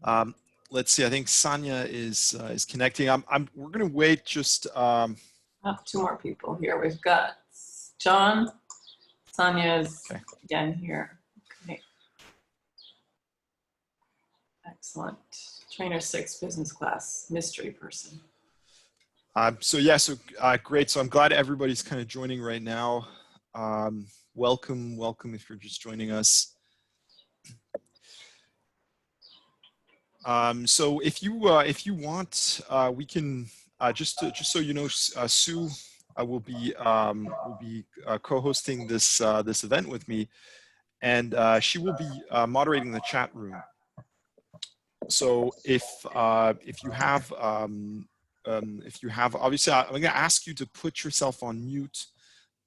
Um, let's see. I think Sonia is connecting. We're going to wait just. I have two more people here. We've got John. Sonia's okay. again here. Okay. Excellent. Trainer 6, business class, mystery person. So great. So I'm glad everybody's kind of joining right now. Welcome if you're just joining us. So if you want, we can just so you know, Sue will be co-hosting this this event with me, and she will be moderating the chat room. So if you have obviously, I'm going to ask you to put yourself on mute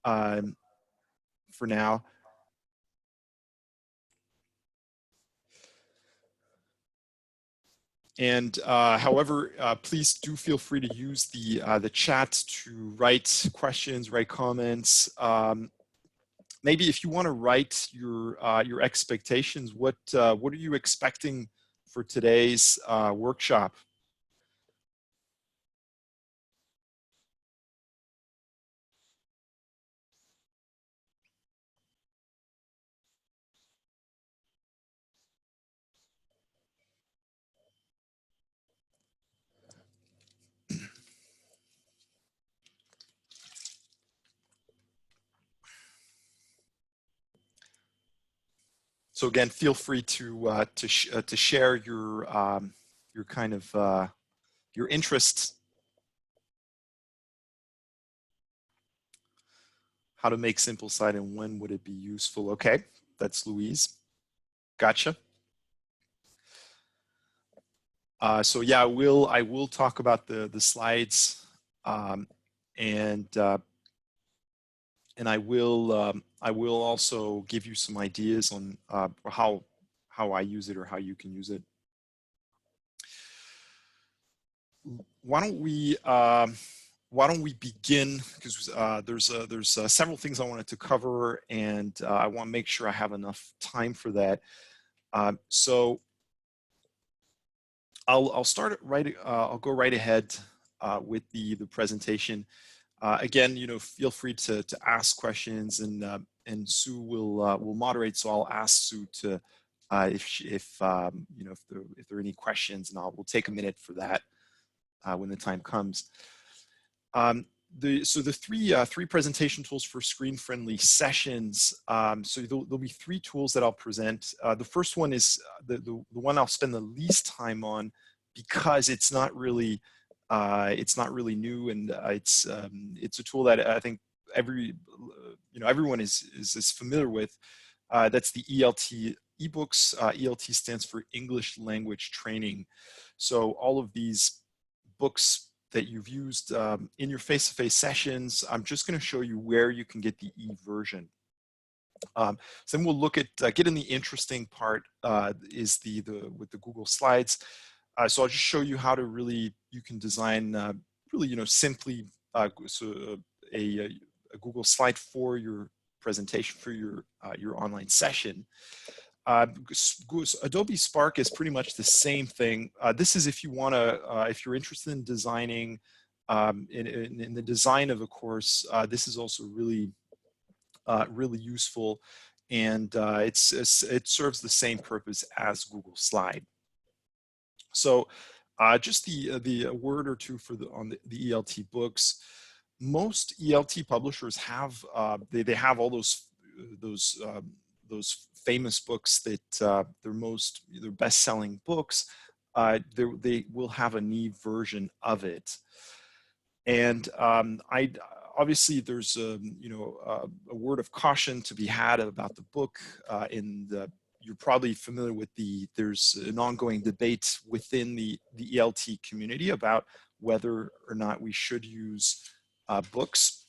for now. And however, please do feel free to use the chat to write questions, write comments. Maybe if you want to write your expectations, what are you expecting for today's workshop? So again, feel free to share your kind of your interests, how to make simple site and when would it be useful. Okay, that's Louise. Gotcha. So yeah, I will talk about the slides, and I will also give you some ideas on how I use it or how you can use it. Why don't we begin, because there's several things I wanted to cover, and I want to make sure I have enough time for that. So I'll start it right. I'll go right ahead with the presentation. Again, you know, feel free to ask questions, and Sue will moderate. So I'll ask Sue to if you know, if there are any questions, and we'll take a minute for that when the time comes. So the three presentation tools for screen-friendly sessions. So there'll be three tools that I'll present. The first one is the one I'll spend the least time on, because it's not really new, and it's a tool that I think everyone is familiar with. That's the ELT ebooks. ELT stands for English Language Training. So all of these books that you've used in your face-to-face sessions, I'm just going to show you where you can get the e-version. So then we'll look at get in the interesting part is with the Google Slides. So I'll just show you how to you can design really, you know, simply a Google slide for your presentation, for your online session. Adobe Spark is pretty much the same thing. This is if you want to, if you're interested in designing, in the design of a course, this is also really useful, and it serves the same purpose as Google Slide. So just the word or two on the ELT books. Most ELT publishers have they have all those famous books that their best-selling books. They will have an e-version of it, and obviously there's a word of caution to be had about the book. You're probably familiar with there's an ongoing debate within the ELT community about whether or not we should use books.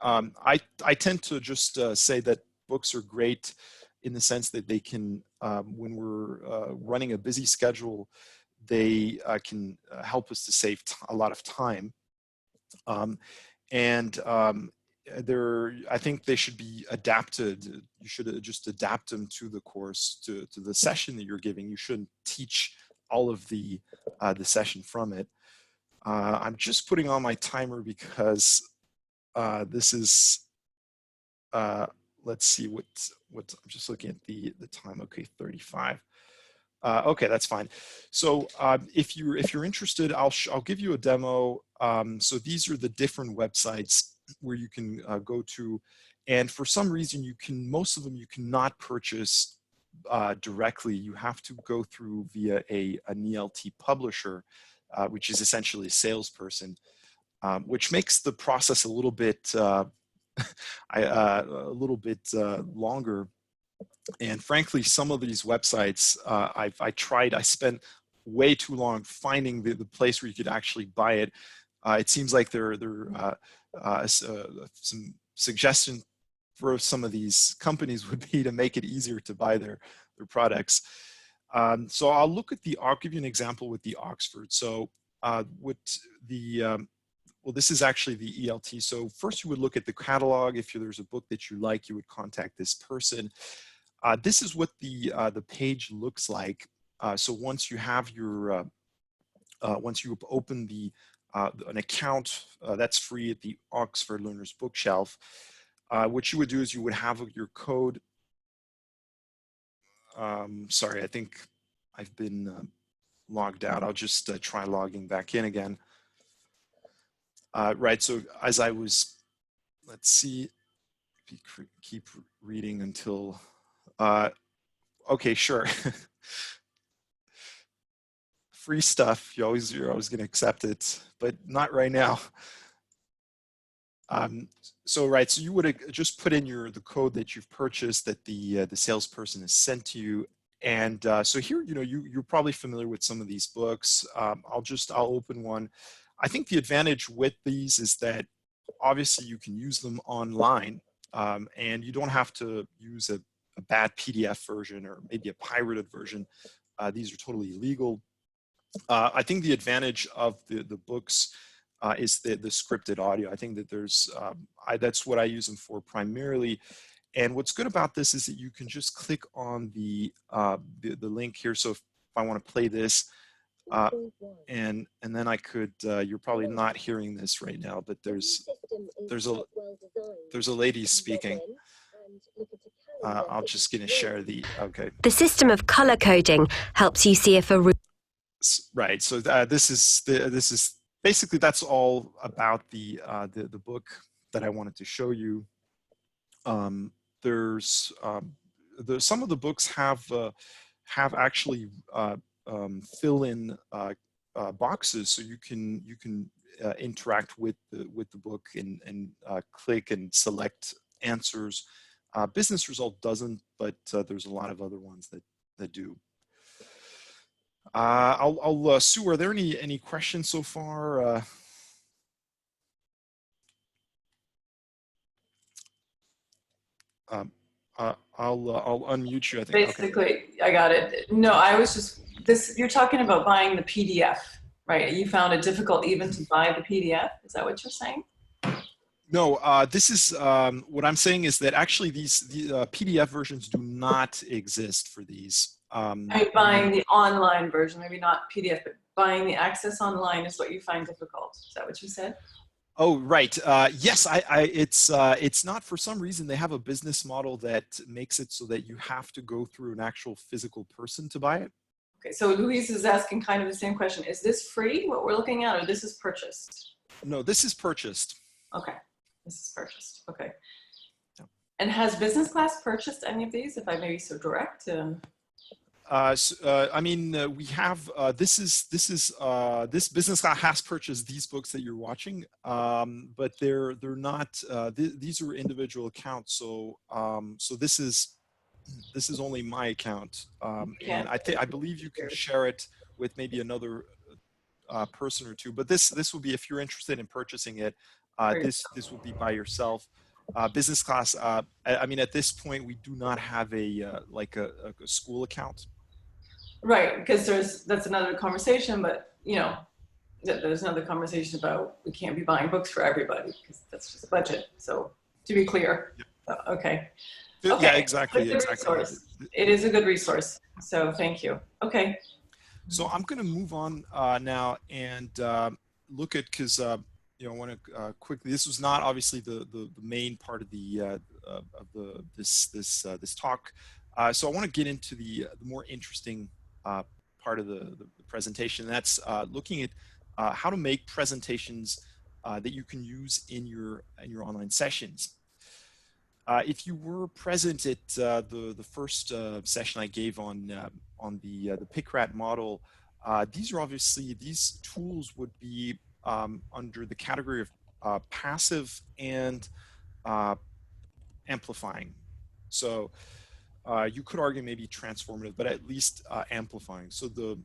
I tend to just say that books are great in the sense that they can, when we're running a busy schedule, they can help us to save a lot of time. I think they should be adapted. You should just adapt them to the course, to the session that you're giving. You shouldn't teach all of the session from it. I'm just putting on my timer because this is, let's see what I'm just looking at the time. Okay, 35. Okay, that's fine. So if you're interested, I'll give you a demo. So these are the different websites where you can go to, and for some reason most of them you cannot purchase directly. You have to go through via an ELT publisher, which is essentially a salesperson, which makes the process a little bit longer. And frankly, some of these websites I spent way too long finding the place where you could actually buy it. It seems like there are some suggestion for some of these companies would be to make it easier to buy their products. So I'll give you an example with the Oxford. So well, this is actually the ELT. So first you would look at the catalog. If there's a book that you like, you would contact this person. This is what the page looks like. So once you have your, once you open an account that's free at the Oxford Learners Bookshelf, what you would do is you would have your code. Sorry, I think I've been logged out. I'll just try logging back in again. Right, so as I was, let's see, keep reading until, okay, sure. Free stuff, you're always going to accept it, but not right now. So right, so you would just put in the code that you've purchased that the salesperson has sent to you, and so here, you're probably familiar with some of these books. I'll open one. I think the advantage with these is that obviously you can use them online, and you don't have to use a bad PDF version or maybe a pirated version. These are totally legal. I think the advantage of the books is the scripted audio. I think that that's what I use them for primarily. And what's good about this is that you can just click on the link here. So if I want to play this, and then I could, you're probably not hearing this right now, but there's a lady speaking. I'm just going to share okay. The system of color coding helps you see if a right. So this is basically, that's all about the book that I wanted to show you. There's some of the books have actually fill in boxes, so you can interact with the book and click and select answers. Business Result doesn't, but there's a lot of other ones that do. Sue, are there any questions so far? I'll unmute you, I think. Basically, okay. I got it. No, I was just, you're talking about buying the PDF, right? You found it difficult even to buy the PDF? Is that what you're saying? No, this is, what I'm saying is that actually the PDF versions do not exist for these. Buying the online version, maybe not PDF, but buying the access online is what you find difficult. Is that what you said? Oh, right. Yes, it's not, for some reason, they have a business model that makes it so that you have to go through an actual physical person to buy it. Okay, so Louise is asking kind of the same question. Is this free, what we're looking at, or this is purchased? No, this is purchased. Okay, this is purchased. Okay. Yeah. And has business class purchased any of these, if I may be so direct? I mean, we have this business class has purchased these books that you're watching, but they're not. These are individual accounts, so so this is only my account, and I believe you can share it with maybe another person or two. But this will be, if you're interested in purchasing it, this will be by yourself. Business class. I mean, at this point, we do not have a like a school account. Right, because that's another conversation, but there's another conversation about we can't be buying books for everybody because that's just budget. So to be clear, yep. Okay. Yeah, exactly. It is a good resource. So thank you. Okay. So I'm going to move on now and look at, because I want to quickly. This was not obviously the main part of this talk. So I want to get into the more interesting part of the presentation. And that's looking at how to make presentations that you can use in your online sessions. If you were present at the first session I gave on the PICRAT model, these tools would be under the category of passive and amplifying. So you could argue maybe transformative, but at least amplifying. So the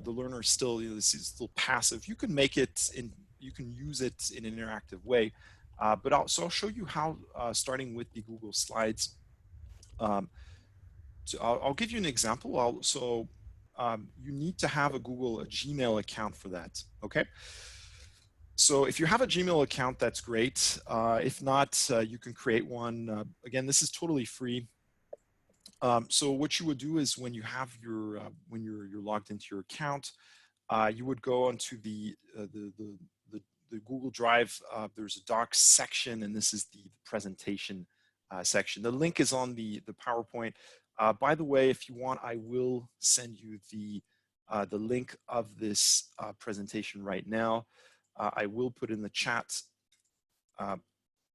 learner is still, this is still passive. You can make it you can use it in an interactive way. But I'll show you how, starting with the Google Slides. So I'll give you an example. You need to have a Gmail account for that, okay? So if you have a Gmail account, that's great. If not, you can create one. Again, this is totally free. So what you would do is when you have your, when you're logged into your account, you would go onto the Google Drive. There's a docs section, and this is the presentation section. The link is on the PowerPoint. By the way, if you want, I will send you the link of this presentation right now. I will put in the chat.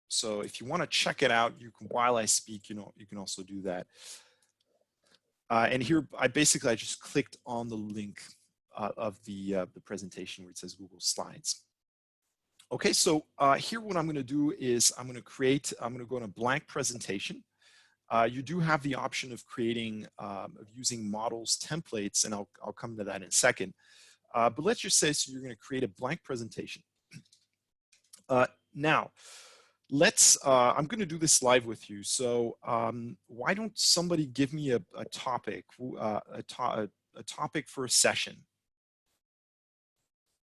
So if you want to check it out, you can, while I speak, you can also do that. And here, I just clicked on the link of the presentation where it says Google Slides. Okay, so here what I'm going to do is I'm going to go in a blank presentation. You do have the option of creating, of using models templates, and I'll come to that in a second. But let's just say, so you're going to create a blank presentation. Now, I'm going to do this live with you. So why don't somebody give me a topic, a topic for a session?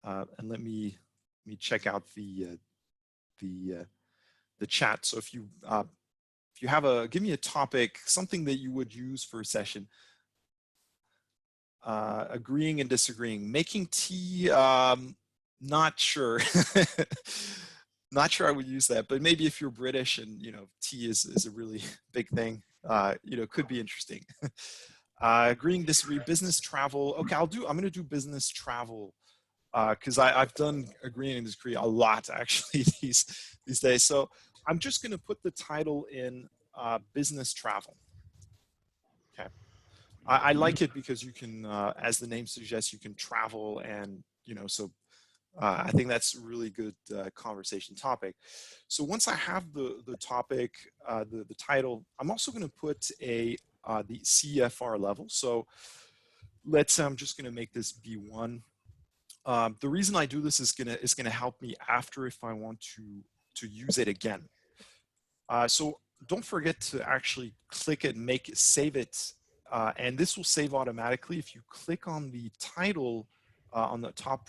And let me check out the chat. So if you have give me a topic, something that you would use for a session. Agreeing and disagreeing. Making tea, not sure. Not sure I would use that, but maybe if you're British and tea is a really big thing, could be interesting. Agreeing, disagree, business travel. Okay, I'm going to do business travel because I've done agreeing and disagree a lot actually these days. So I'm just going to put the title in business travel. Okay, I like it because you can, as the name suggests, you can travel, and so. I think that's a really good conversation topic. So once I have the topic, the title, I'm also going to put the CFR level. So I'm just going to make this B1. The reason I do this is going to help me after if I want to use it again. So don't forget to actually click it, save it, and this will save automatically. If you click on the title on the top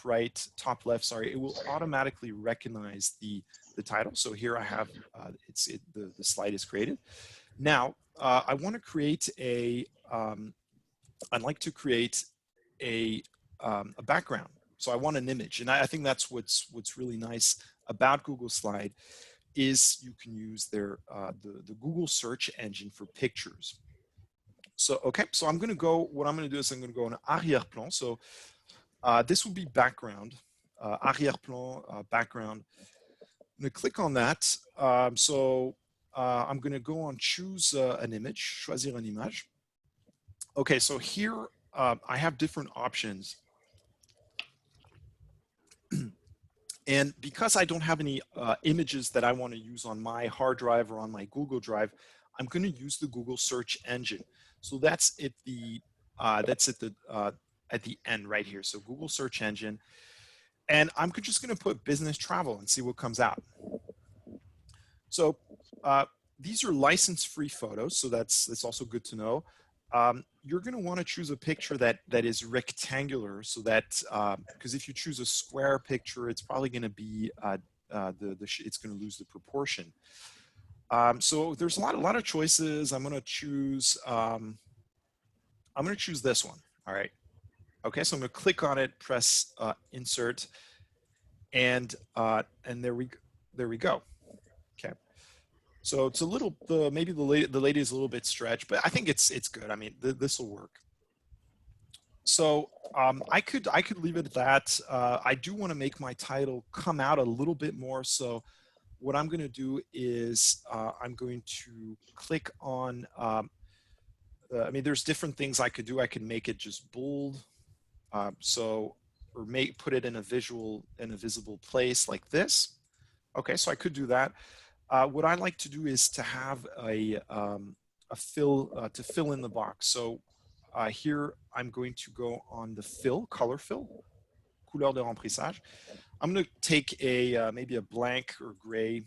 left, sorry, it will automatically recognize the title. So here I have, the slide is created. Now, I want to create I'd like to create a background. So I want an image. And I think that's what's really nice about Google Slide is you can use the Google search engine for pictures. So, okay, so what I'm going to do is I'm going to go on arrière-plan. So this will be background, arrière-plan, background. I'm going to click on that. I'm going to go on choose an image, choisir une image. Okay, so here I have different options. And because I don't have any images that I want to use on my hard drive or on my Google Drive, I'm going to use the Google search engine. So that's at the end right here. So Google search engine, and I'm just going to put business travel and see what comes out. So these are license-free photos, so that's also good to know. You're going to want to choose a picture that is rectangular, so that because if you choose a square picture, it's probably going to be it's going to lose the proportion. So there's a lot of choices. I'm going to choose this one. All right. Okay, so I'm going to click on it, press insert, and there we go. Okay, so it's a little maybe the lady is a little bit stretched, but I think it's good. I mean, this will work. So I could leave it at that. I do want to make my title come out a little bit more. So what I'm going to do is I'm going to click on. I mean, there's different things I could do. I could make it just bold. Or put it in a visible place like this. Okay, so I could do that. What I like to do is to have a fill to fill in the box. So here I'm going to go on the fill, color fill, couleur de remplissage. I'm going to take a maybe a blank or gray.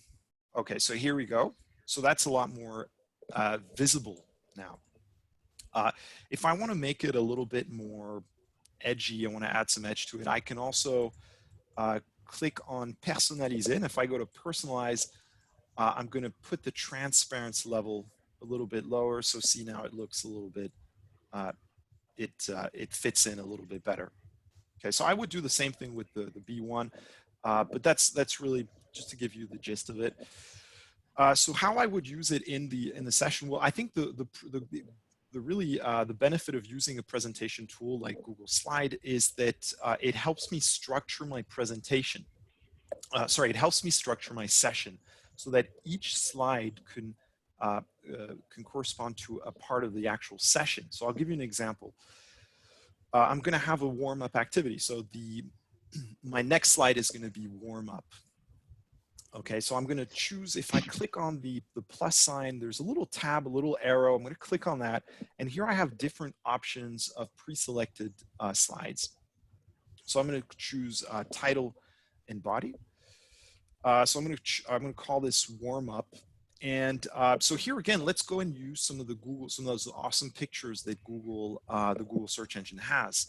Okay, so here we go. So that's a lot more visible now. If I want to make it a little bit more edgy, I want to add some edge to it, I can also click on personnaliser. And if I go to personalize, I'm going to put the transparency level a little bit lower. So see, now it looks a little bit, it fits in a little bit better. Okay, so I would do the same thing with the B1, but that's really just to give you the gist of it. So how I would use it in the session, well, I think the benefit of using a presentation tool like Google Slide is that it helps me structure my presentation. It helps me structure my session so that each slide can correspond to a part of the actual session. So I'll give you an example. I'm going to have a warm-up activity. So my next slide is going to be warm-up. Okay, so I'm going to choose, if I click on the plus sign, there's a little tab, a little arrow. I'm going to click on that. And here I have different options of pre-selected slides. So I'm going to choose title and body. So I'm going to call this warm up. And so here again, let's go and use some of those awesome pictures that the Google search engine has.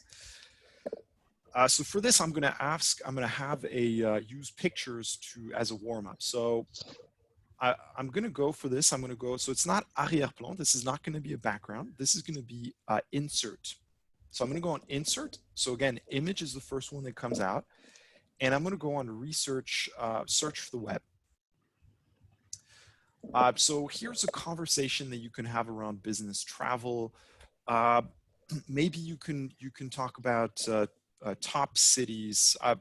So for this, I'm going to have use pictures as a warm up. So I'm going to go for this. So it's not arrière-plan. This is not going to be a background. This is going to be insert. So I'm going to go on insert. So again, image is the first one that comes out. And I'm going to go on search for the web. So here's a conversation that you can have around business travel. Maybe you can talk about top cities in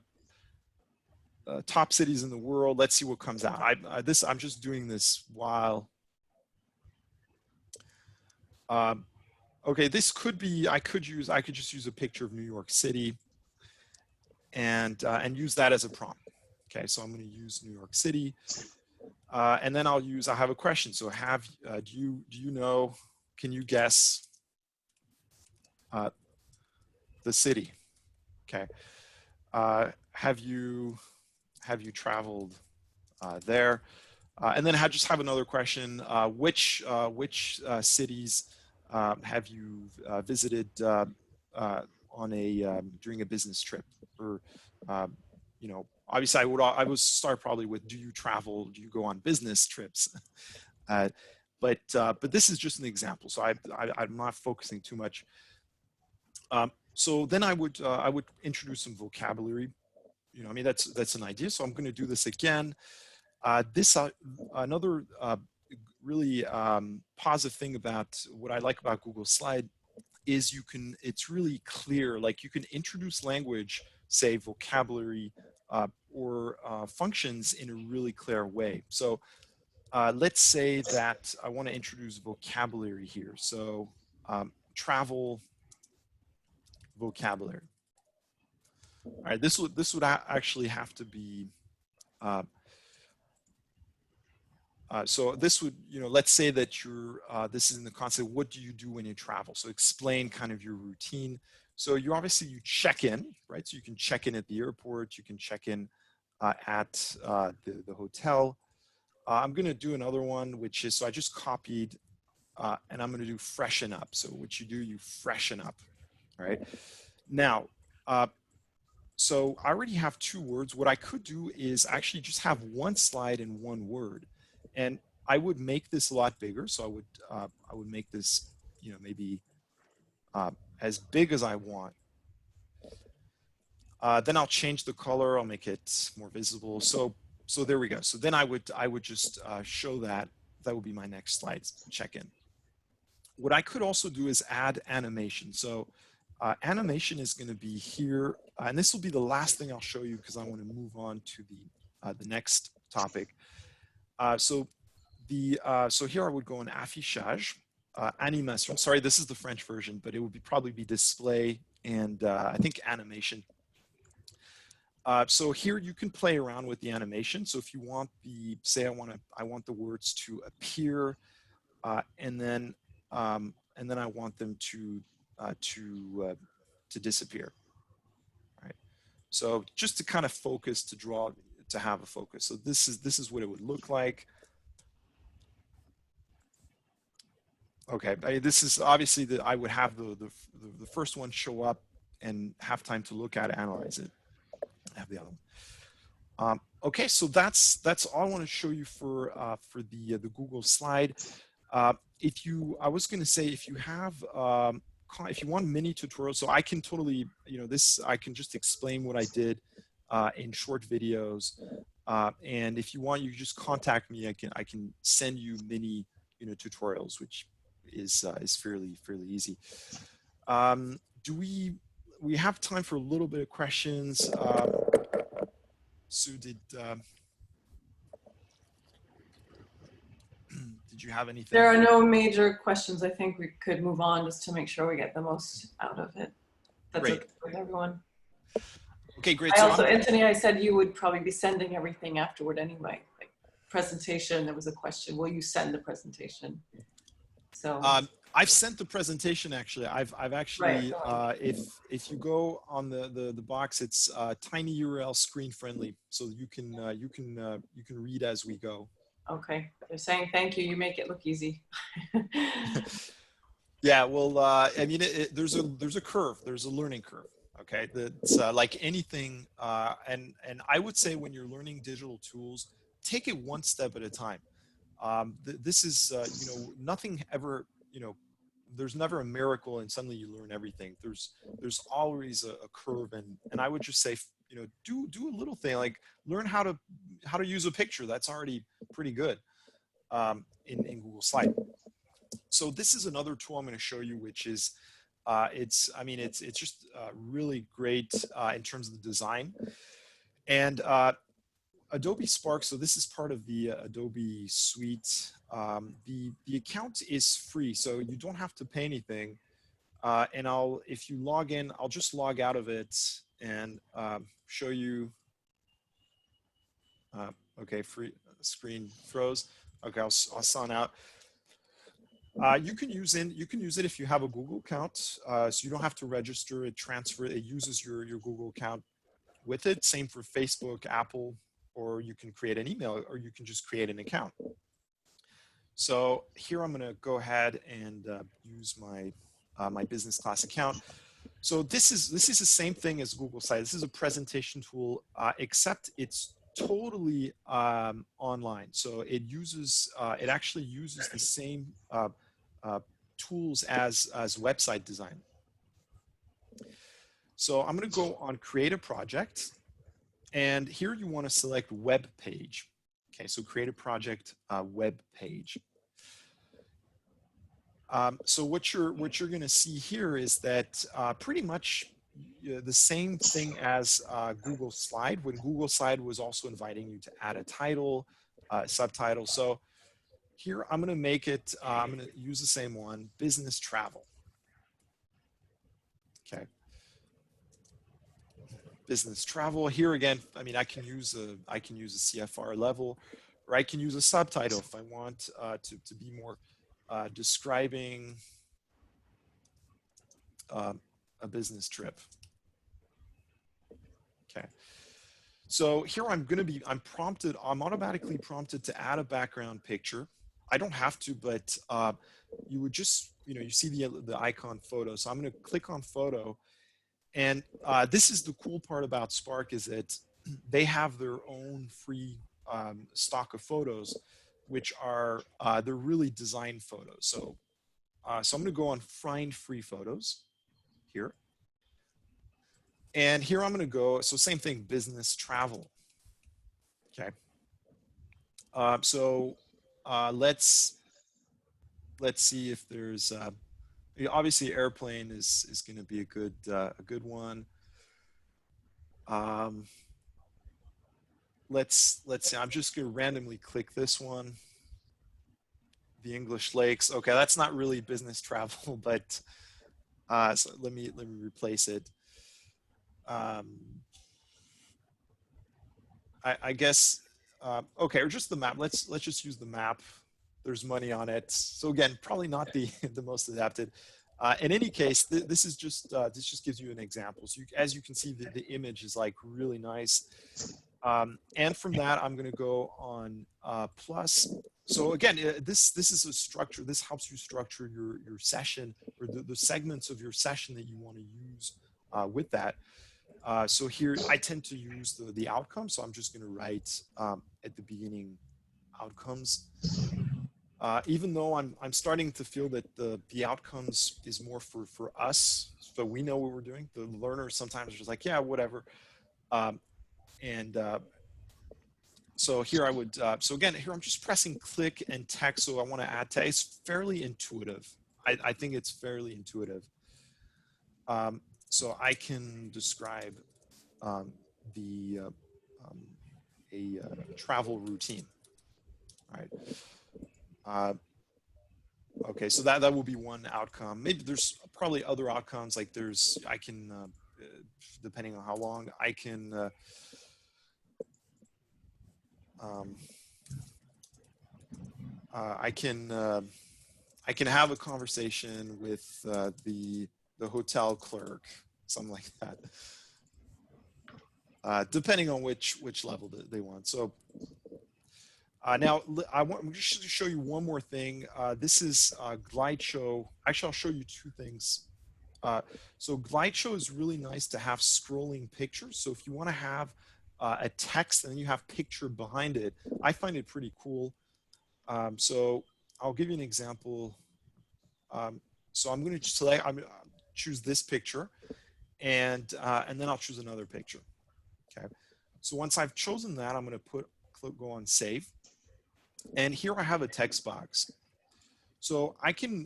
the world. Let's see what comes out. I'm just doing this while. Okay, this could be. I could just use a picture of New York City and use that as a prompt. Okay, so I'm going to use New York City. And then I have a question. So do you know, can you guess the city? Okay. Have you traveled there? And then just have another question. Which cities have you visited during a business trip? Or obviously I would start probably with, do you travel? Do you go on business trips? But this is just an example. So I'm not focusing too much. So then I would introduce some vocabulary. I mean, that's an idea. So I'm going to do this again. Another really positive thing about what I like about Google Slide is it's really clear. Like, you can introduce language, say vocabulary, or functions in a really clear way. So let's say that I want to introduce vocabulary here. So travel vocabulary. All right, this would actually have to be. So this would, let's say that this is in the concept, what do you do when you travel? So explain kind of your routine. So you check in, right? So you can check in at the airport, you can check in at the hotel. I'm going to do another one, which is, so I just copied, and I'm going to do freshen up. So what you do, you freshen up, right? Now, so I already have 2 words. What I could do is actually just have one slide and 1 word. And I would make this a lot bigger. So I would make this, maybe as big as I want. Then I'll change the color. I'll make it more visible. So there we go. So then I would just show that. That would be my next slide check-in. What I could also do is add animation. So animation is going to be here, and this will be the last thing I'll show you because I want to move on to the next topic. So here I would go in affichage, animation. Sorry, this is the French version, but it would probably be display and I think animation. So here you can play around with the animation. So if you want say I want the words to appear, and then I want them to disappear. Right. So just to kind of focus, to have a focus. So this is what it would look like. Okay, this is obviously that I would have the first one show up and have time to look at it, analyze it. I have the other one. Okay, so that's all I want to show you for the Google slide. I was going to say, if you have if you want mini tutorials, so I can totally, I can just explain what I did in short videos, and if you want, you just contact me. I can send you mini tutorials, which is fairly easy. Do we have time for a little bit of questions? Sue, did you have anything? There are no major questions. I think we could move on just to make sure we get the most out of it. That's great. Okay with everyone. Okay, great. Anthony, I said you would probably be sending everything afterward anyway. Like presentation, there was a question, will you send the presentation? So I've sent the presentation actually. I've actually if you go on the box, it's tiny URL, screen friendly, so you can read as we go. Okay, they're saying thank you. You make it look easy. Yeah, well, I mean, there's a curve. There's a learning curve. Okay, that's like anything, and I would say when you're learning digital tools, take it one step at a time. This is nothing ever, there's never a miracle and suddenly you learn everything. There's always a curve, and I would just say, do a little thing, like learn how to use a picture. That's already pretty good in Google Slide. So this is another tool I'm going to show you, which is it's just really great in terms of the design. And Adobe Spark, so this is part of the Adobe suite. The account is free, so you don't have to pay anything. And if you log in, I'll just log out of it and show you. Okay, free screen froze. Okay, I'll sign out. You can use it if you have a Google account, so you don't have to register it, transfer it. It uses your Google account with it. Same for Facebook, Apple, or you can create an email, or you can just create an account. So here I'm going to go ahead and use my my business class account. So this is the same thing as Google Slides. This is a presentation tool, except it's totally online. So it actually uses the same tools as website design. So I'm going to go on create a project, and here you want to select web page. Okay, so create a project, web page. So what you're going to see here is that pretty much the same thing as Google Slide, when Google Slide was also inviting you to add a title, subtitle. So here I'm going to make it, I'm going to use the same one, business travel. Okay. Business travel. Here again, I mean, I can use a CFR level, or I can use a subtitle if I want to be more describing a business trip. Okay. So here I'm automatically prompted to add a background picture. I don't have to, but you would just, you see the icon photo. So I'm going to click on photo. And this is the cool part about Spark, is that they have their own free stock of photos, which are, they're really designed photos. So, so I'm going to go on find free photos here. And here I'm going to go, so same thing, business travel. Okay. Let's see if there's, obviously airplane is going to be a good one. Let's see, I'm just going to randomly click this one. The English lakes. Okay, that's not really business travel, but so let me replace it. I guess okay, or just the map. Let's just use the map. There's money on it. So again, probably not the the most adapted. In any case, this just gives you an example. So as you can see, the image is like really nice. And from that, I'm going to go on plus. So again, this is a structure. This helps you structure your session, or the segments of your session that you want to use with that. So here I tend to use the outcome. So I'm just going to write at the beginning outcomes. Even though I'm starting to feel that the outcomes is more for us, so we know what we're doing. The learner sometimes is just like, yeah, whatever. So here I would, so again, here I'm just pressing click and text. So I want to add text. It's fairly intuitive. I think it's fairly intuitive. So I can describe a travel routine. All right. Okay, so that will be one outcome. Maybe there's probably other outcomes. Like I can, depending on how long, I can. I can have a conversation with the hotel clerk, something like that, depending on which level they want. So now I'm just to show you one more thing. This is Glide Show. Actually, I'll show you two things. So Glide Show is really nice to have scrolling pictures. So if you want to have a text and then you have picture behind it, I find it pretty cool. So I'll give you an example. So I'm going to select, choose this picture, and then I'll choose another picture. Okay. So once I've chosen that, I'm going to go on save, and here I have a text box. So I can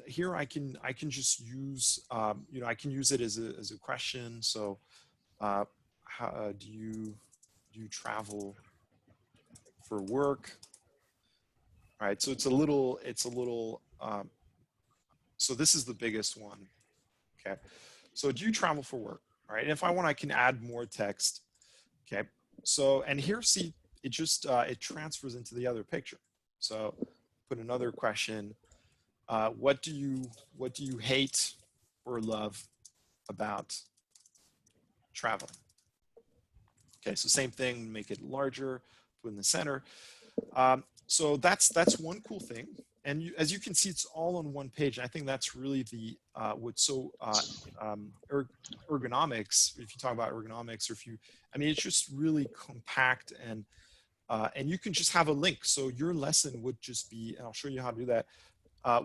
just use I can use it as a question. So how do you travel for work? All right. So it's a little. So this is the biggest one. Okay. So do you travel for work? All right. And if I want, I can add more text. Okay. So, and here, see, it just, it transfers into the other picture. So put another question. What do you hate or love about traveling? Okay. So same thing, make it larger, put in the center. So that's one cool thing. And as you can see, it's all on one page. And I think that's really the what's so ergonomics. If you talk about ergonomics, or I mean, it's just really compact, and you can just have a link. So your lesson would just be, and I'll show you how to do that.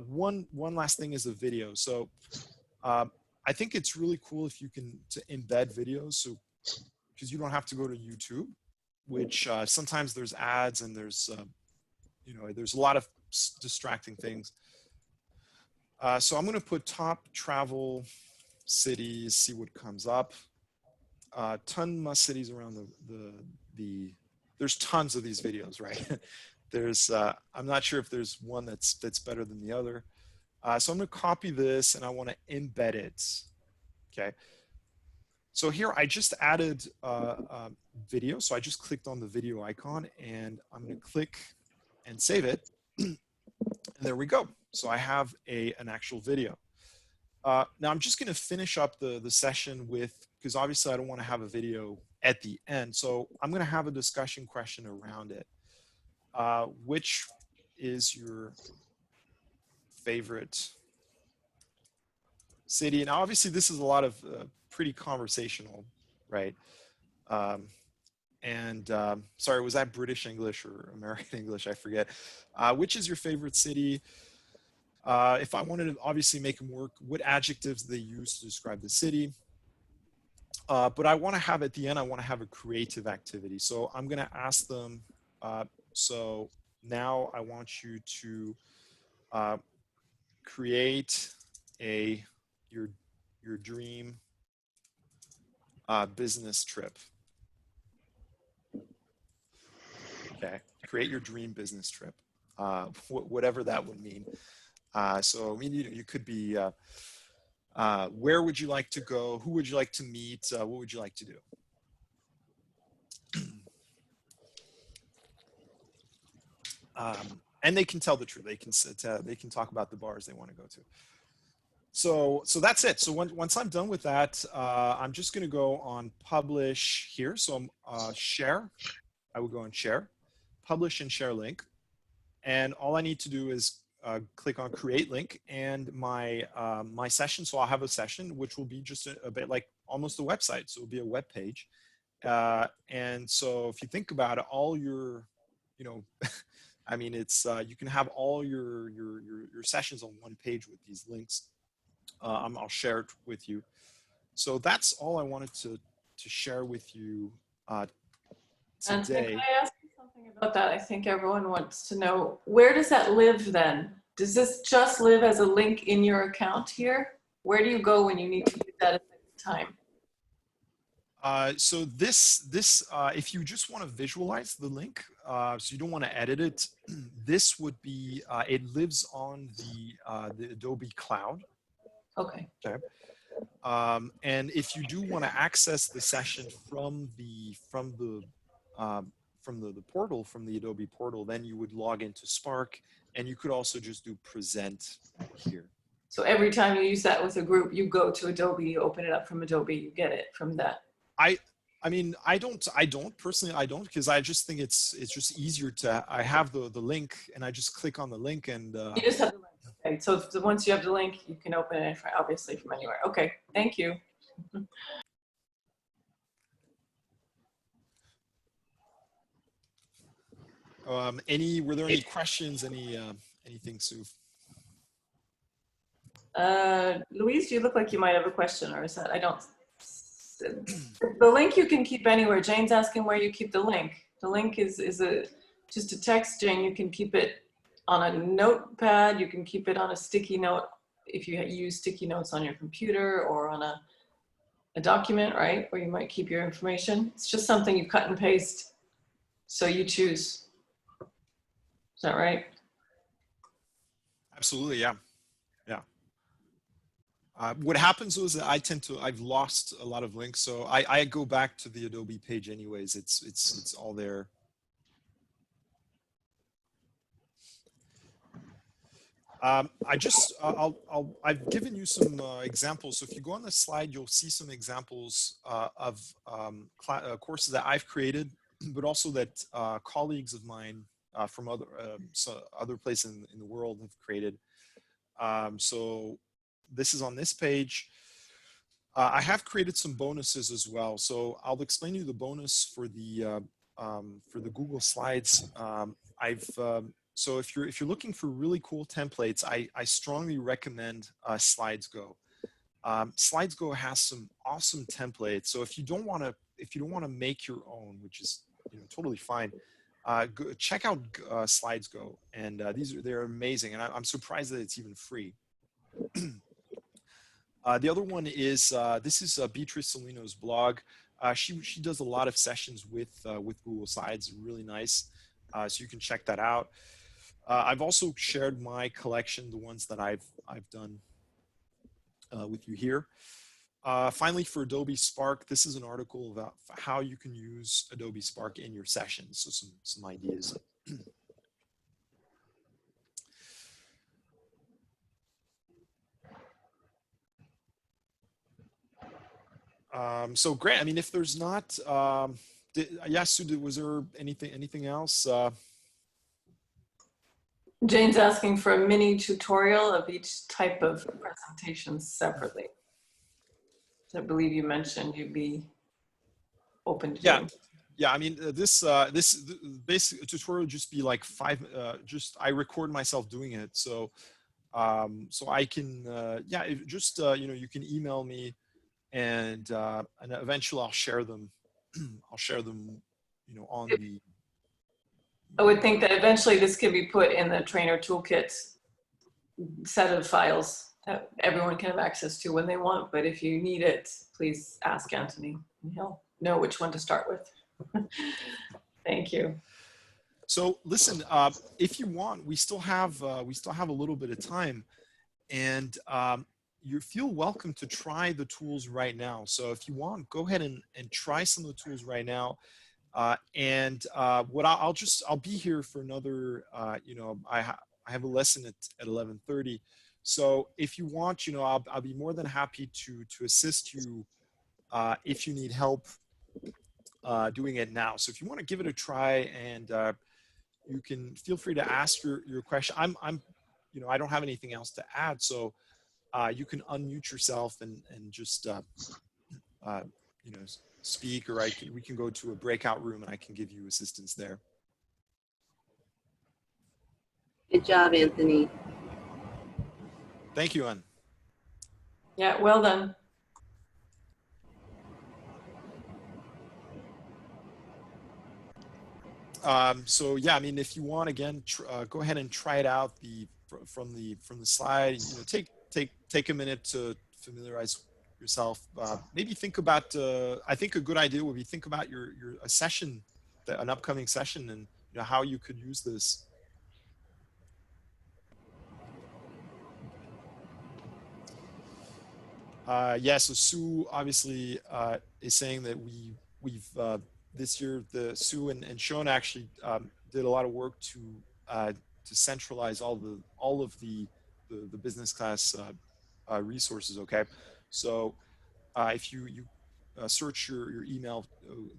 One last thing is a video. So I think it's really cool if you can to embed videos. So because you don't have to go to YouTube, which sometimes there's ads and there's there's a lot of distracting things. So I'm going to put top travel cities, see what comes up. Ton must cities around there's tons of these videos, right? There's I'm not sure if there's one that's better than the other. So I'm going to copy this and I want to embed it. Okay. So here I just added video. So I just clicked on the video icon and I'm going to click and save it. And there we go. So I have an actual video. Now I'm just going to finish up the session with, because obviously I don't want to have a video at the end. So I'm going to have a discussion question around it. Which is your favorite city? Now, obviously this is a lot of pretty conversational, right? Sorry, was that British English or American English? I forget. Which is your favorite city? If I wanted to obviously make them work, what adjectives they use to describe the city? But I want to have at the end, I want to have a creative activity. So I'm going to ask them, so now I want you to create your dream business trip. Okay, create your dream business trip, whatever that would mean. So I mean, you could be, where would you like to go? Who would you like to meet? What would you like to do? And they can tell the truth. They can talk about the bars they want to go to. So that's it. So once I'm done with that, I'm just going to go on publish here. So I'm share. I will go on share, publish and share link. And all I need to do is click on create link and my session. So I'll have a session, which will be just a bit like almost a website. So it'll be a web page. And so if you think about it, all your, I mean, it's you can have all your sessions on one page with these links. I'll share it with you. So that's all I wanted to share with you today. And can I ask you something about that? I think everyone wants to know, where does that live then? Does this just live as a link in your account here? Where do you go when you need to use that at the time? So this if you just want to visualize the link, so you don't want to edit it, this would be, it lives on the Adobe Cloud. Okay. Okay. And if you do want to access the session from the portal, from the Adobe portal, then you would log into Spark, and you could also just do present here. So every time you use that with a group, you go to Adobe, you open it up from Adobe, you get it from that. I mean, I don't personally, because I just think it's just easier to, I have the link and I just click on the link and you just have the link. Okay, so once you have the link, you can open it obviously from anywhere. Okay, thank you. Were there any questions? Anything, Sue? Louise, you look like you might have a question, or is that, I don't, the link you can keep anywhere. Jane's asking where you keep the link. The link is just a text, Jane. You can keep it on a notepad. You can keep it on a sticky note if you use sticky notes on your computer, or on a document, right? Where you might keep your information. It's just something you cut and paste. So you choose. Is that right? Absolutely, yeah. Yeah. What happens is that I've lost a lot of links, so I go back to the Adobe page anyways. It's all there. I've given you some examples. So if you go on the slide, you'll see some examples of courses that I've created, but also that colleagues of mine from other places in the world have created. So this is on this page. I have created some bonuses as well. So I'll explain to you the bonus for the Google Slides. So if you're looking for really cool templates, I strongly recommend SlidesGo. SlidesGo has some awesome templates. So if you don't want to make your own, which is totally fine, check out SlidesGo, and they're amazing, and I'm surprised that it's even free. The other one is this is Beatrice Solino's blog. She does a lot of sessions with Google Slides, really nice. So you can check that out. I've also shared my collection, the ones that I've done with you here. Finally, for Adobe Spark, this is an article about how you can use Adobe Spark in your sessions. So some ideas. So great. I mean, if there's not, Sue, was there anything else? Jane's asking for a mini tutorial of each type of presentation separately. So I believe you mentioned you'd be open to doing. Yeah. I mean, this basic tutorial would just be like I record myself doing it. So, so I can, you can email me and eventually I'll share them. I'll share them, on the. I would think that eventually this could be put in the trainer toolkit set of files that everyone can have access to when they want. But if you need it, please ask Anthony. He'll know which one to start with. Thank you. So listen, if you want, we still have a little bit of time, and you feel welcome to try the tools right now. So if you want, go ahead and try some of the tools right now. What I'll be here for another, I have a lesson at 11:30. So if you want, I'll be more than happy to assist you if you need help doing it now. So if you want to give it a try, and you can feel free to ask your question. I don't have anything else to add, so you can unmute yourself and just speak, or we can go to a breakout room and I can give you assistance there. Good job, Anthony. Thank you, Ann. Yeah, well done. So yeah, I mean, if you want, again, go ahead and try it out from the slide. Take a minute to familiarize yourself. Maybe think about. I think a good idea would be think about a session, an upcoming session, and how you could use this. Yeah. So Sue obviously is saying that we've this year, Sue and Shona actually did a lot of work to centralize all of the business class resources. Okay, so if you search your email,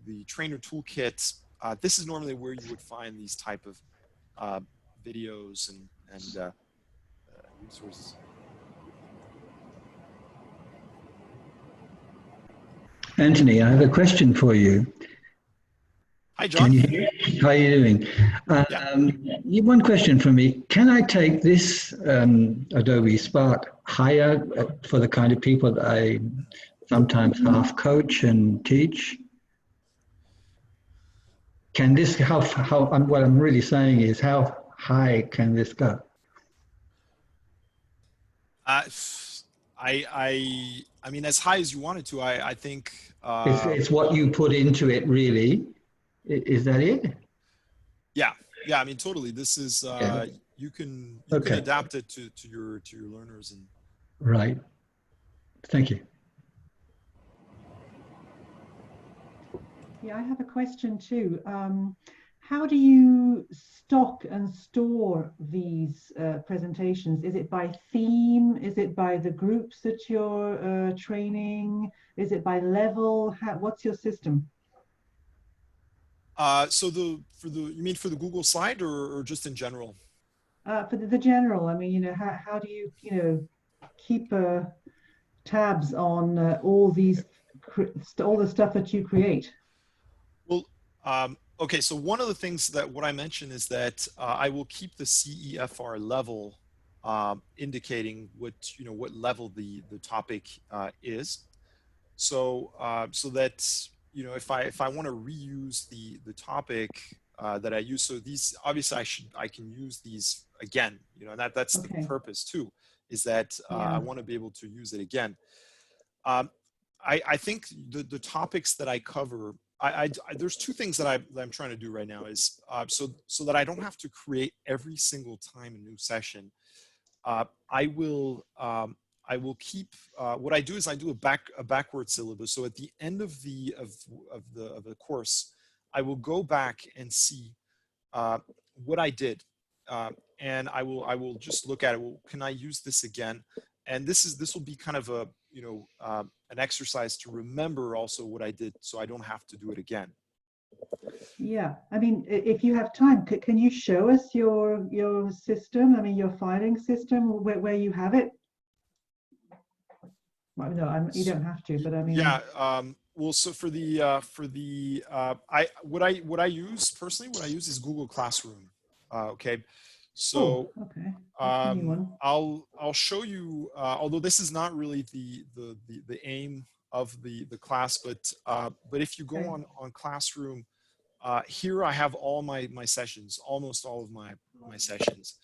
the trainer toolkit, this is normally where you would find these type of videos and resources. Anthony, I have a question for you. Hi, John. Can you hear me? How are you doing? Yeah. One question for me. Can I take this Adobe Spark higher for the kind of people that I sometimes half coach and teach? Can this, what I'm really saying is, how high can this go? I mean, as high as you want it to. I think It's what you put into it, really. Is that it? Yeah. I mean, totally. This is you can adapt it to your learners. And right. Thank you. Yeah, I have a question too. How do you stock and store these presentations? Is it by theme? Is it by the groups that you're training? Is it by level? What's your system? So you mean for the Google slide or just in general? For the general, I mean, how do you, keep tabs on all the stuff that you create? Well, okay. So one of the things what I mentioned is that I will keep the CEFR level indicating what level the topic is. So that if I want to reuse the topic that I use, so these obviously I can use these again, and that's the purpose too, is that I want to be able to use it again. I think the topics that I cover, there's two things that I'm trying to do right now is so that I don't have to create every single time a new session. I will keep what I do is I do a backward syllabus. So at the end of the course, I will go back and see what I did, and I will just look at it. Well, can I use this again? And this will be kind of an exercise to remember also what I did, so I don't have to do it again. Yeah, I mean, if you have time, can you show us your system? I mean, your filing system, where you have it? Well, no, you don't have to, but I mean. Yeah. Well, so for what I use personally, is Google Classroom. Okay. So okay. That's a new one. I'll show you. Although this is not really the aim the class. But if you go Okay. on Classroom, here I have all my sessions, almost all of my sessions.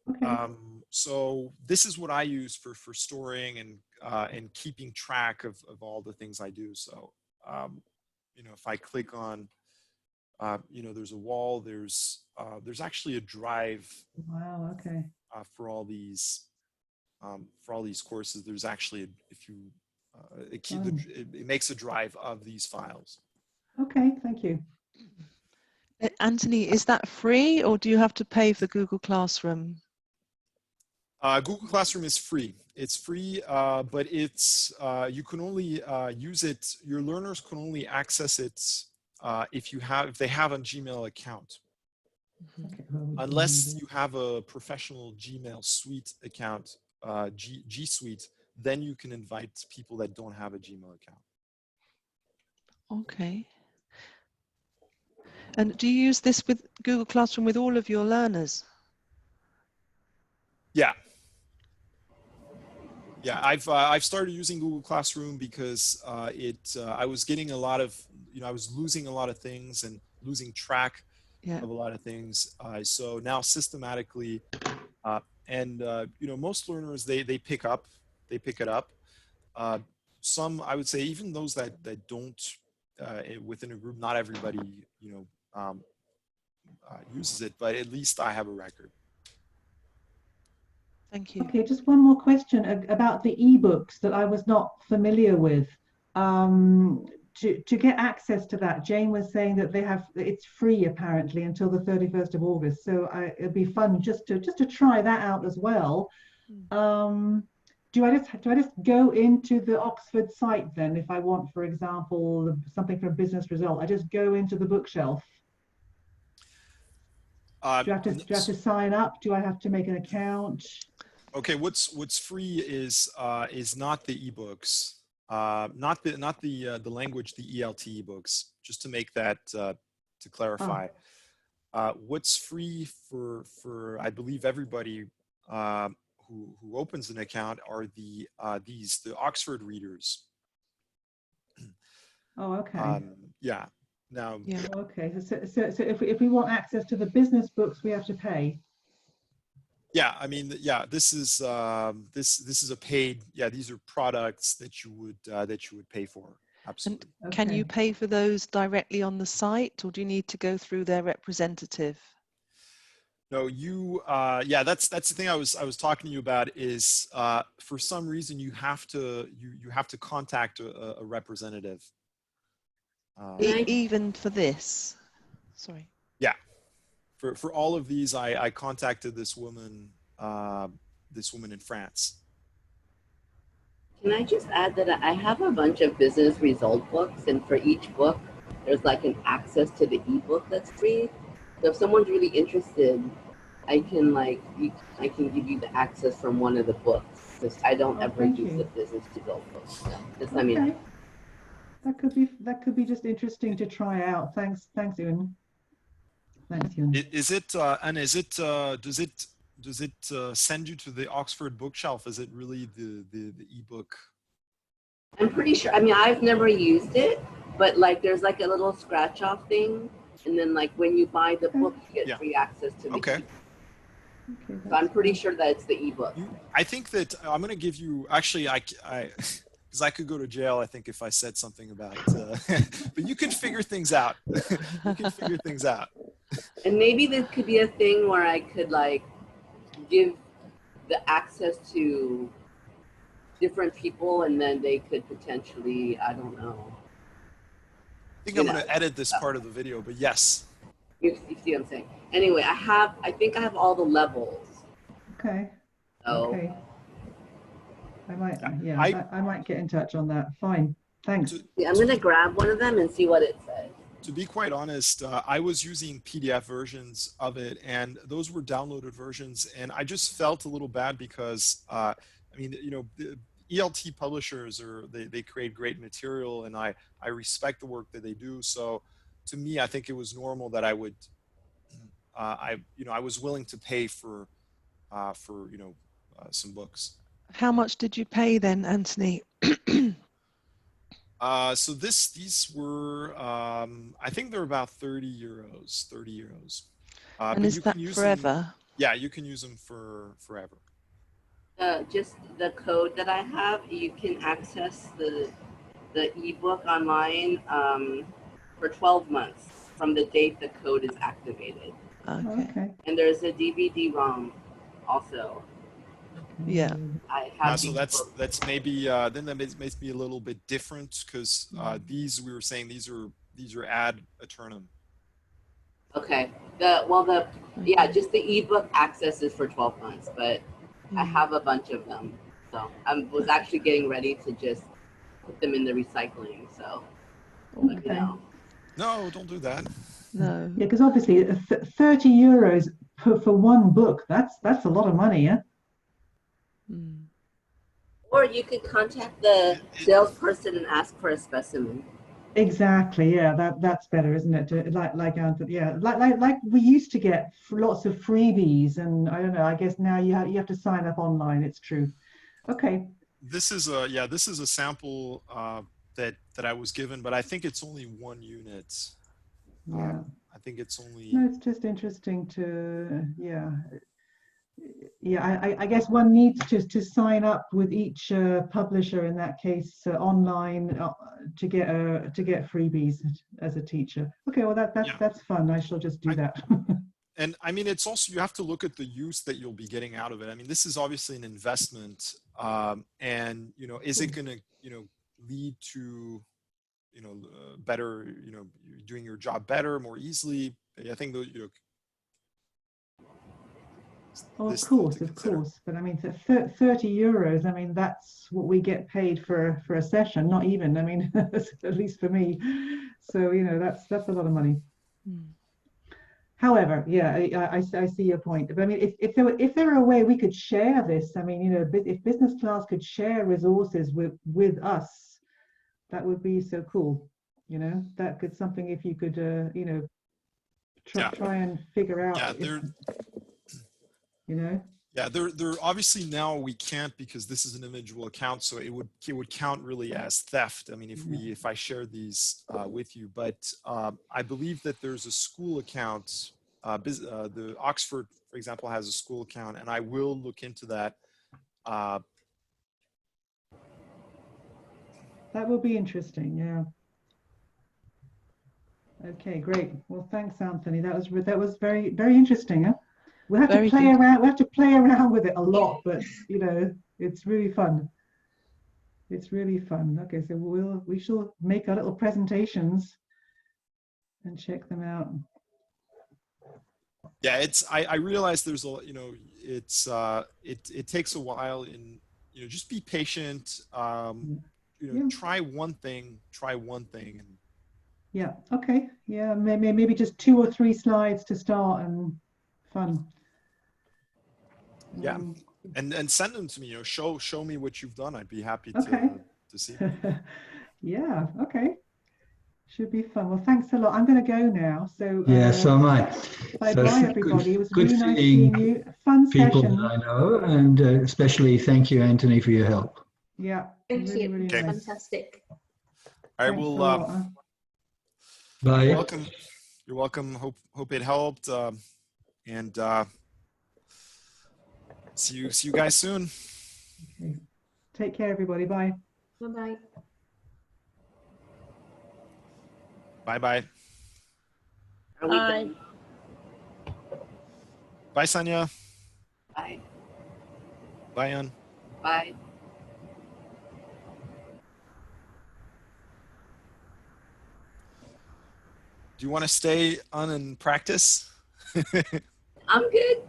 Okay. So this is what I use for storing and keeping track of all the things I do. So you know, if I click on you know, there's a wall, there's actually a drive Wow. Okay. for all these courses. There's actually if you it makes a drive of these files. Okay. Thank you. Anthony, is that free or do you have to pay for Google Classroom? Google Classroom is free. It's free, but it's you can only use it. Your learners can only access it if they have a Gmail account. Okay. Well, we can Unless do you have a professional Gmail Suite account, G Suite, then you can invite people that don't have a Gmail account. Okay. And do you use this with Google Classroom with all of your learners? Yeah. Yeah, I've started using Google Classroom because I was getting a lot of, you know, I was losing a lot of things and losing track of a lot of things. So now systematically, you know, most learners they pick it up. Some, I would say, even those that don't within a group, not everybody, you know, uses it, but at least I have a record. Thank you. Okay, just one more question about the ebooks that I was not familiar with. To get access to that, Jane was saying that it's free apparently until the 31st of August. So it'd be fun just to try that out as well. Do I just go into the Oxford site then if I want, for example, something for a business result? I just go into the bookshelf. Do I have to sign up? Do I have to make an account? Okay, what's free is not the ebooks, not the language, the ELT ebooks. Just to make that to clarify, what's free for I believe everybody who opens an account are the Oxford readers. Oh, okay. Yeah. Now. Yeah. Okay. So if we want access to the business books, we have to pay. Yeah, I mean, yeah, this is a paid. Yeah, these are products that you would pay for. Absolutely. And can you pay for those directly on the site, or do you need to go through their representative? No, yeah, that's the thing I was talking to you about is for some reason you have to contact a representative. Even for this, sorry. Yeah, for all of these, I contacted this woman in France. Can I just add that I have a bunch of business result books, and for each book, there's like an access to the ebook that's free. So if someone's really interested, I can give you the access from one of the books, because I don't ever use the business result books. Just, I mean, that could be just interesting to try out. Thanks, Ewan. Thanks, Ewan. Is it and is it does it send you to the Oxford bookshelf? Is it really the ebook? I'm pretty sure. I mean, I've never used it, but like there's like a little scratch off thing, and then like when you buy the book, you get free access to the ebook. So I'm pretty sure that it's the ebook. I think that I'm going to give you, actually, I because I could go to jail, I think, if I said something about, but you can figure things out. You can figure things out. And maybe there could be a thing where I could like give the access to different people, and then they could potentially, I don't know. I think I'm going to edit this part of the video, but yes. You see what I'm saying? Anyway, I think I have all the levels. Okay. So, okay. I might get in touch on that. Fine. Thanks. Yeah, I'm going to grab one of them and see what it says. To be quite honest, I was using PDF versions of it, and those were downloaded versions, and I just felt a little bad because, I mean, you know, the ELT publishers they create great material, and I respect the work that they do. So, to me, I think it was normal that I would, I was willing to pay for some books. How much did you pay then, Anthony? So these were, I think they're about 30 euros, 30 euros. And But is you that can use forever? them, yeah, you can use them for forever. Just the code that I have, you can access the ebook online for 12 months from the date the code is activated. Okay. Okay. And there's a DVD-ROM also. Yeah. I have So these books. that's maybe then that makes me a little bit different because these we were saying these are ad aeternum. Okay. Yeah, just the ebook access is for 12 months, but I have a bunch of them. So I was actually getting ready to just put them in the recycling. So, Okay. you know. No, don't do that. No. Yeah, because obviously 30 euros for one book, that's a lot of money, yeah? Mm. Or you could contact the salesperson and ask for a specimen. Exactly, yeah, that's better, isn't it? Like Anthony, yeah, like we used to get lots of freebies, and I don't know, I guess now you have to sign up online, it's true. Okay. This is a sample that I was given, but I think it's only 1 unit. Yeah. I think it's only. No, it's just interesting to, yeah. Yeah, I guess one needs to sign up with each publisher in that case online to get freebies as a teacher. Okay, well that's fun. I shall just do that. And I mean, it's also, you have to look at the use that you'll be getting out of it. I mean, this is obviously an investment, and is it going to lead to better, doing your job better, more easily? I think those, Oh, of course. But I mean, 30 euros, I mean, that's what we get paid for a session, not even, I mean, at least for me. So, that's a lot of money. Mm. However, yeah, I see your point. But I mean, if there were a way we could share this, I mean, if business class could share resources with us, that would be so cool. That could something if you could, try and figure out. Yeah, they're obviously now we can't because this is an individual account, so it would count really as theft. I mean, if I share these with you, but I believe that there's a school account. The Oxford, for example, has a school account, and I will look into that. That will be interesting. Yeah. Okay, great. Well, thanks, Anthony. That was very, very interesting. Huh? We have to play around. We have to play around with it a lot, but it's really fun. It's really fun. Okay, so we shall make our little presentations and check them out. Yeah, I realize there's a it takes a while, and just be patient. Try one thing, and yeah, okay, yeah, maybe just 2 or 3 slides to start and fun. Yeah, and send them to me. Show me what you've done. I'd be happy to see. Yeah. Okay. Should be fun. Well, thanks a lot. I'm going to go now. So yeah, so am I. Bye, everybody. It was good really nice seeing you. Fun people session. that I know, and especially thank you, Anthony, for your help. Yeah. Thank really, you. really nice. Fantastic. I will. Bye. You're welcome. Hope it helped. And see you guys soon. Okay. Take care, everybody. Bye. Bye-bye. Bye-bye. Bye. Bye, Sonia. Bye. Bye, Ann. Bye. Do you want to stay on and practice? I'm good.